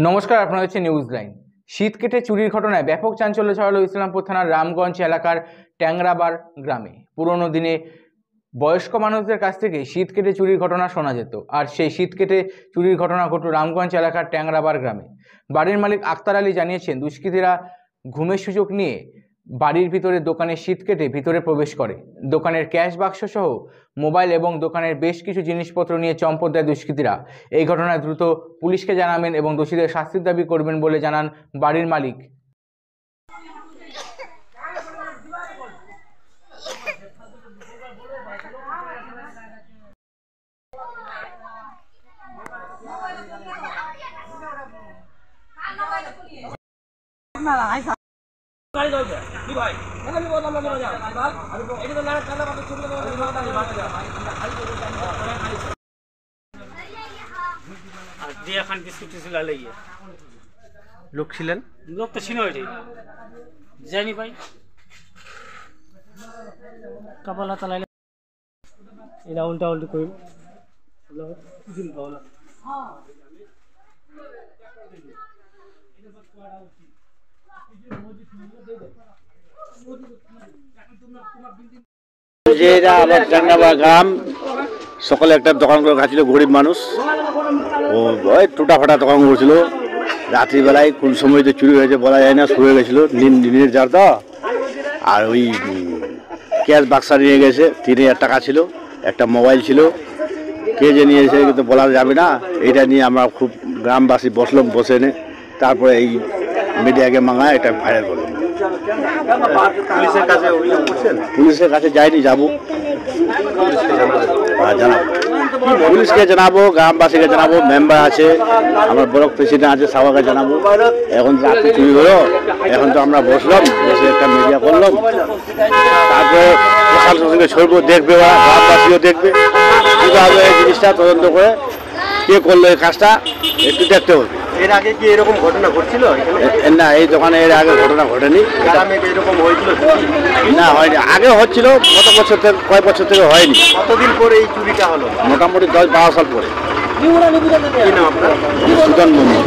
নমস্কার, আপনারা হচ্ছে নিউজ লাইন। শীত কেটে চুরির ঘটনায় ব্যাপক চাঞ্চল্য ছড়ালো ইসলামপুর থানার রামগঞ্জ এলাকার ট্যাংরাবার গ্রামে। পুরনো দিনে বয়স্ক মানুষদের কাছ থেকে শীত কেটে চুরির ঘটনা শোনা যেত, আর সেই শীত কেটে চুরির ঘটনা ঘটল রামগঞ্জ এলাকার ট্যাংরাবার গ্রামে। বাড়ির মালিক আক্তার আলী জানিয়েছেন, দুষ্কৃতীরা ঘুমের সুযোগ নিয়ে বাড়ির ভিতরে দোকানে শীত কেটে ভিতরে প্রবেশ করে। দোকানের ক্যাশ বাক্স সহ মোবাইল এবং দোকানের বেশ কিছু জিনিসপত্র নিয়ে চম্পট দেয় দুষ্কৃতীরা। এই ঘটনায় দ্রুত পুলিশকে জানাবেন এবং দোষীদের শাস্তির দাবি করবেন বলে জানান বাড়ির মালিক। লোক ছিলেন, লোক তো ছিল ওইটাই জানি ভাই কাপালা তালাইলে এটা উল্টা উল্টি করি যে এটা আমার ট্যাংরাবার গ্রাম। সকালে একটা দোকান করে খাচ্ছিল গরিব মানুষ, ও ওই টুটা ফাটা দোকান করছিল। রাত্রিবেলায় কোন সময় তো চুরি হয়েছে বলা যায় না, শুয়ে গেছিলো দিনের যার তো। আর ওই ক্যাশ বাক্সা নিয়ে গেছে, 3000 টাকা ছিল, একটা মোবাইল ছিল, কে যে নিয়েছে কিন্তু বলা যাবে না। এইটা নিয়ে আমরা খুব গ্রামবাসী বসলাম, বসে নে তারপরে এই মিডিয়াকে মাঙায় এটা ভাইরাল করলাম। পুলিশের কাছে অভিযোগ করছেন? পুলিশের কাছে যাইনি, যাবো, জানাবো, পুলিশকে জানাবো, গ্রামবাসীকে জানাবো, মেম্বার আছে, আমার ব্লক প্রেসিডেন্ট আছে, সবাইকে জানাবো। এখন রাত্রি চুরি হলো, এখন তো আমরা বসলাম, বসে একটা মিডিয়া করলাম, তারপরে প্রশাসনকে ছড়বো, দেখবে, গ্রামবাসীও দেখবে, কীভাবে এই জিনিসটা তদন্ত করে কে করলো এই কাজটা একটু দেখতে হবে। এর আগে কি এরকম ঘটনা ঘটছিল? না, এই দোকানে এর আগে ঘটনা ঘটেনি। গ্রামে এরকম হয়েছিল? না, হয়নি। আগে হচ্ছিল, কত বছর থেকে, কয়েক বছর থেকে হয়নি। কতদিন পরে এই চুরিটা হলো? মোটামুটি 10-12 সাল পরে। কি নাম আপনার? সুজন বন্ধু।